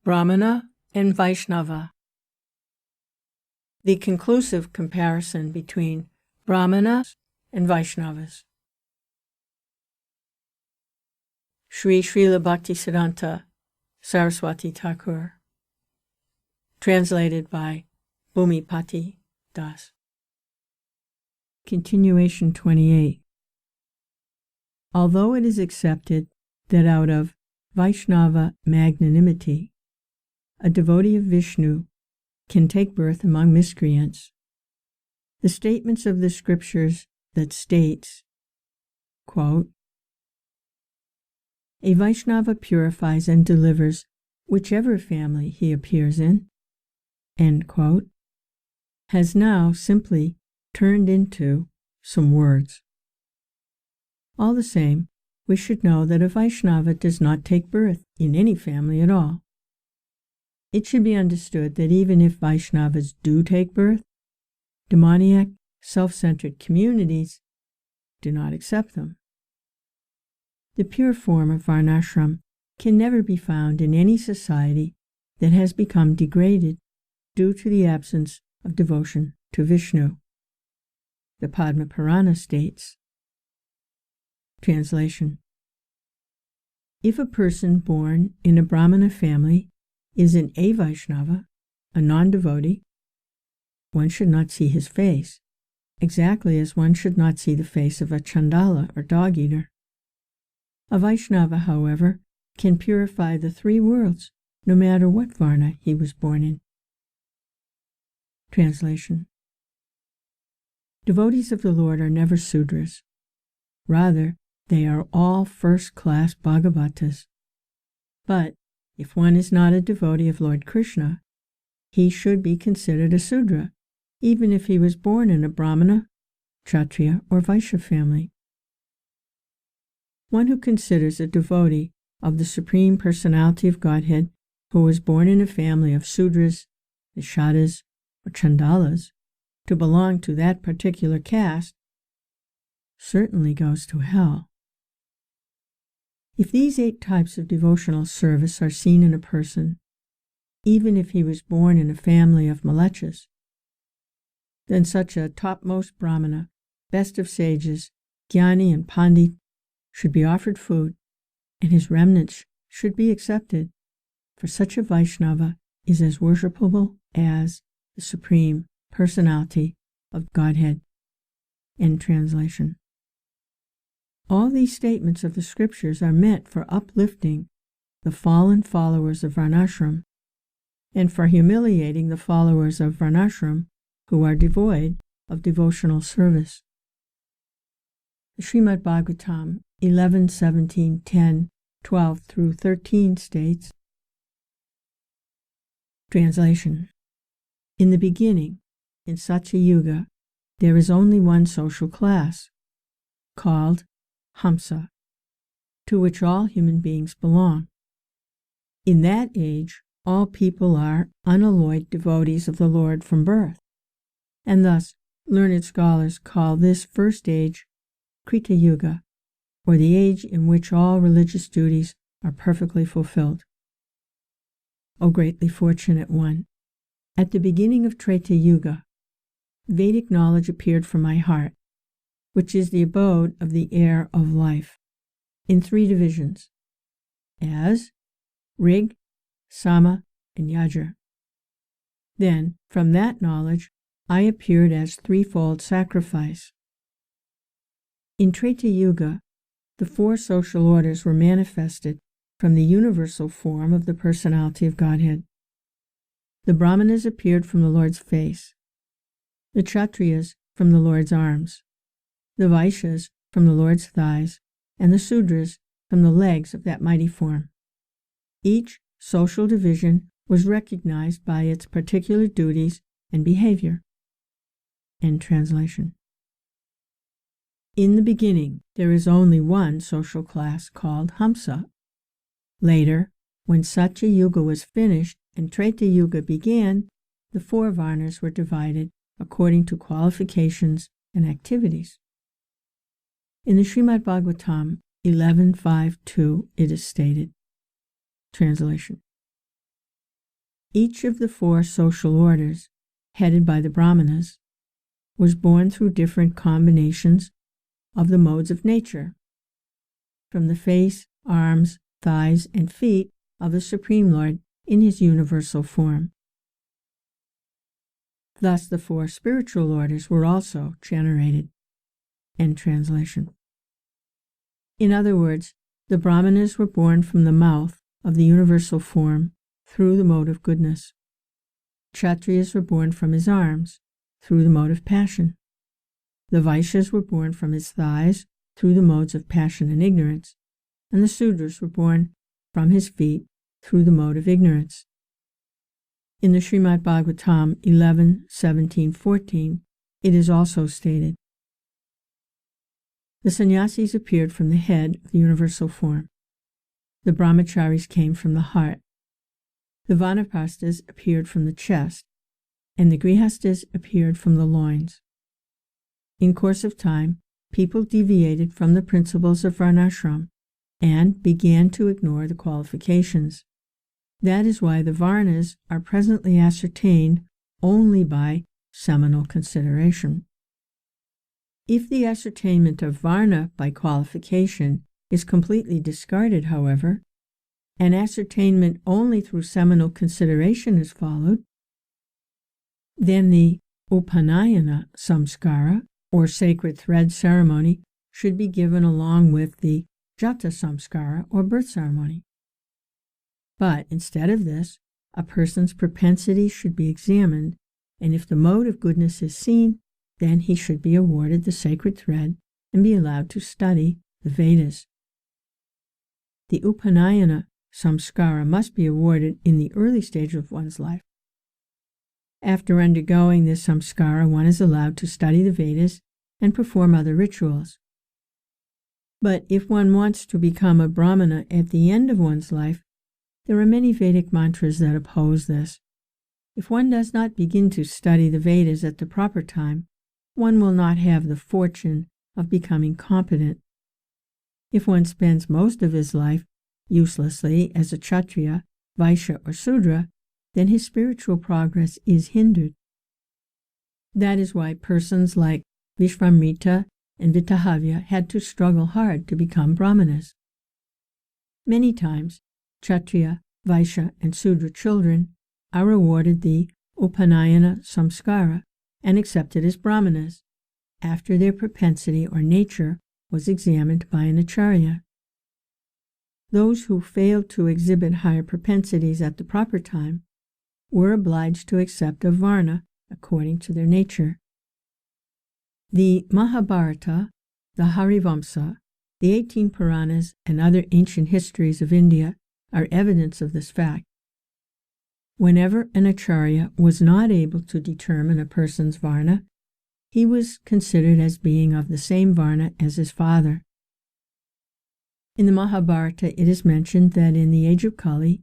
Brahmana and Vaishnava. The conclusive comparison between Brahmanas and Vaishnavas. Srila Bhaktisiddhanta Saraswati Thakur. Translated by Bhumipati Das. Continuation 28. Although it is accepted that out of Vaishnava magnanimity, a devotee of Vishnu can take birth among miscreants, the statements of the scriptures that states, quote, a Vaishnava purifies and delivers whichever family he appears in, end quote, has now simply turned into some words. All the same, we should know that a Vaishnava does not take birth in any family at all. It should be understood that even if Vaishnavas do take birth, demoniac, self-centered communities do not accept them. The pure form of varnashram can never be found in any society that has become degraded due to the absence of devotion to Vishnu. The Padma Purana states, translation, if a person born in a Brahmana family is an Vaishnava, a non-devotee, one should not see his face, exactly as one should not see the face of a Chandala or dog-eater. A Vaishnava, however, can purify the three worlds, no matter what Varna he was born in. Translation. Devotees of the Lord are never Sudras. Rather, they are all first-class Bhagavatas. But if one is not a devotee of Lord Krishna, he should be considered a Sudra, even if he was born in a Brahmana, Kshatriya, or Vaishya family. One who considers a devotee of the Supreme Personality of Godhead who was born in a family of Sudras, Nishadas, or Chandalas to belong to that particular caste certainly goes to hell. If these 8 types of devotional service are seen in a person, even if he was born in a family of Malechas, then such a topmost Brahmana, best of sages, Jnani and Pandit, should be offered food, and his remnants should be accepted, for such a Vaishnava is as worshipable as the Supreme Personality of Godhead. End translation. All these statements of the scriptures are meant for uplifting the fallen followers of Varnashram and for humiliating the followers of Varnashram who are devoid of devotional service. The Srimad Bhagavatam 11, 17, 10, 12 through 13 states, translation, in the beginning, in Satya Yuga, there is only one social class, called Hamsa, to which all human beings belong. In that age, all people are unalloyed devotees of the Lord from birth, and thus learned scholars call this first age Krita Yuga, or the age in which all religious duties are perfectly fulfilled. O greatly fortunate one, at the beginning of Treta Yuga, Vedic knowledge appeared from my heart, which is the abode of the air of life, in 3 divisions, as Rig, Sama, and Yajur. Then, from that knowledge, I appeared as threefold sacrifice. In Treta Yuga, the 4 social orders were manifested from the universal form of the personality of Godhead. The Brahmanas appeared from the Lord's face, the Kshatriyas from the Lord's arms, the Vaishyas from the Lord's thighs, and the Sudras from the legs of that mighty form. Each social division was recognized by its particular duties and behavior. End translation. In the beginning, there is only one social class called Hamsa. Later, when Satya Yuga was finished and Treta Yuga began, the 4 Varnas were divided according to qualifications and activities. In the Srimad Bhagavatam 11.5.2, it is stated, translation, Each of the 4 social orders, headed by the Brahmanas, was born through different combinations of the modes of nature, from the face, arms, thighs, and feet of the Supreme Lord in his universal form. Thus the 4 spiritual orders were also generated. End translation. In other words, the Brahmanas were born from the mouth of the universal form through the mode of goodness. Kshatriyas were born from his arms through the mode of passion. The Vaishyas were born from his thighs through the modes of passion and ignorance, and the Sudras were born from his feet through the mode of ignorance. In the Srimad Bhagavatam 11:17-14, it is also stated, the sannyasis appeared from the head of the universal form. The brahmacharis came from the heart. The vanaprasthas appeared from the chest, and the grihastas appeared from the loins. In course of time, people deviated from the principles of varnashram and began to ignore the qualifications. That is why the varnas are presently ascertained only by seminal consideration. If the ascertainment of varna by qualification is completely discarded, however, and ascertainment only through seminal consideration is followed, then the upanayana samskara, or sacred thread ceremony, should be given along with the jata samskara, or birth ceremony. But instead of this, a person's propensity should be examined, and if the mode of goodness is seen, then he should be awarded the sacred thread and be allowed to study the Vedas. The upanayana samskara must be awarded in the early stage of one's life. After undergoing this samskara, one is allowed to study the Vedas and perform other rituals. But if one wants to become a Brahmana at the end of one's life, there are many Vedic mantras that oppose this. If one does not begin to study the Vedas at the proper time, one will not have the fortune of becoming competent. If one spends most of his life uselessly as a Kshatriya, Vaishya, or Sudra, then his spiritual progress is hindered. That is why persons like Vishvamitra and Vitahavya had to struggle hard to become Brahmanas. Many times, Kshatriya, Vaishya, and Sudra children are awarded the Upanayana Samskara and accepted as Brahmanas, after their propensity or nature was examined by an acharya. Those who failed to exhibit higher propensities at the proper time were obliged to accept a varna according to their nature. The Mahabharata, the Harivamsa, the 18 Puranas, and other ancient histories of India are evidence of this fact. Whenever an acharya was not able to determine a person's varna, he was considered as being of the same varna as his father. In the Mahabharata, it is mentioned that in the age of Kali,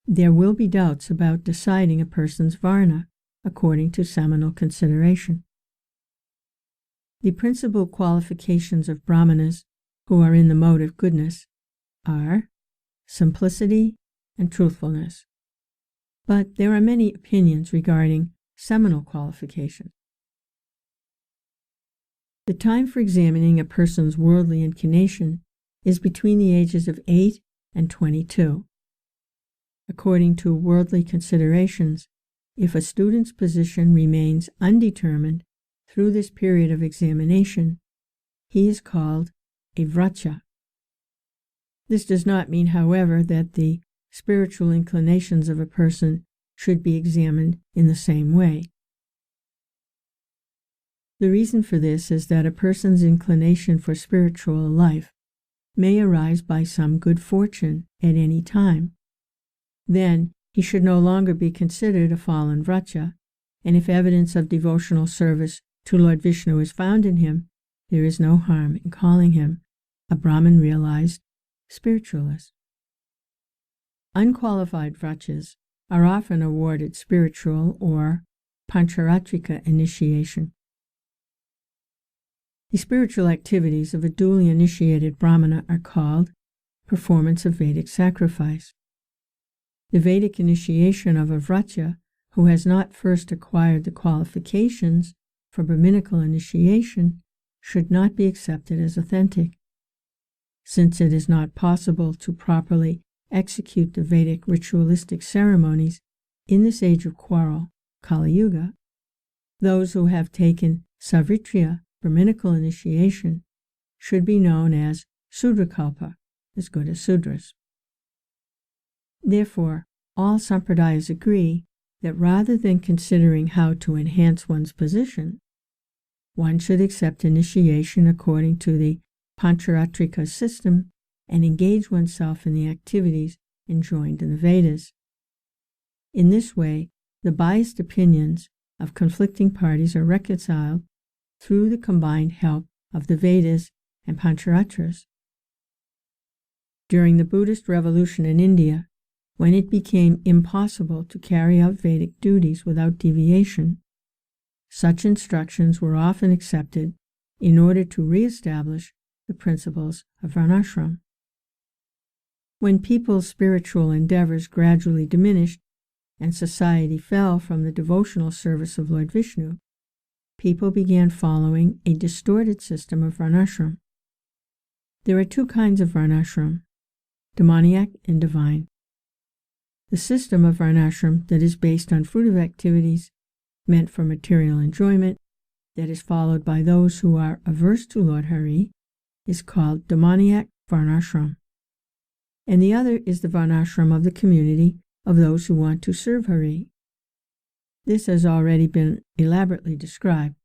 there will be doubts about deciding a person's varna according to seminal consideration. The principal qualifications of Brahmanas who are in the mode of goodness are simplicity and truthfulness. But there are many opinions regarding seminal qualifications. The time for examining a person's worldly inclination is between the ages of 8 and 22. According to worldly considerations, if a student's position remains undetermined through this period of examination, he is called a vracha. This does not mean, however, that the spiritual inclinations of a person should be examined in the same way. The reason for this is that a person's inclination for spiritual life may arise by some good fortune at any time. Then he should no longer be considered a fallen vracha, and if evidence of devotional service to Lord Vishnu is found in him, there is no harm in calling him a Brahman realized spiritualist. Unqualified vrachas are often awarded spiritual or pancharatrika initiation. The spiritual activities of a duly initiated Brahmana are called performance of Vedic sacrifice. The Vedic initiation of a Vrata who has not first acquired the qualifications for Brahminical initiation should not be accepted as authentic, since it is not possible to properly execute the Vedic ritualistic ceremonies in this age of quarrel, Kali Yuga. Those who have taken Savritriya, Brahminical initiation, should be known as Sudrakalpa, as good as Sudras. Therefore, all sampradayas agree that rather than considering how to enhance one's position, one should accept initiation according to the Pancharatrika system and engage oneself in the activities enjoined in the Vedas. In this way, the biased opinions of conflicting parties are reconciled through the combined help of the Vedas and Pancharatras. During the Buddhist revolution in India, when it became impossible to carry out Vedic duties without deviation, such instructions were often accepted in order to re-establish the principles of varnashram. When people's spiritual endeavors gradually diminished and society fell from the devotional service of Lord Vishnu, people began following a distorted system of varnashram. There are two kinds of varnashram, demoniac and divine. The system of varnashram that is based on fruitive activities meant for material enjoyment, that is followed by those who are averse to Lord Hari, is called demoniac varnashram. And the other is the varnashram of the community of those who want to serve Hari. This has already been elaborately described.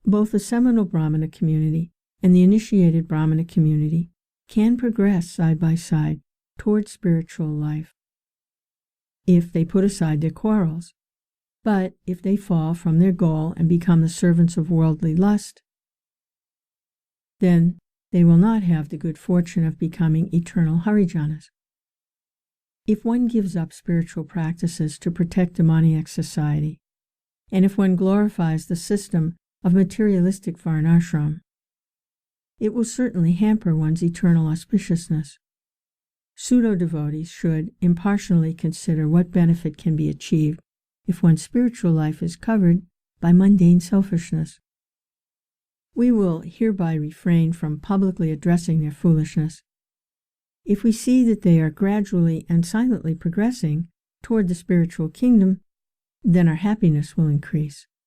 Both the seminal Brahmana community and the initiated Brahmana community can progress side by side toward spiritual life if they put aside their quarrels. But if they fall from their goal and become the servants of worldly lust, then they will not have the good fortune of becoming eternal Harijanas. If one gives up spiritual practices to protect demoniac society, and if one glorifies the system of materialistic varnashram, it will certainly hamper one's eternal auspiciousness. Pseudo-devotees should impartially consider what benefit can be achieved if one's spiritual life is covered by mundane selfishness. We will hereby refrain from publicly addressing their foolishness. If we see that they are gradually and silently progressing toward the spiritual kingdom, then our happiness will increase.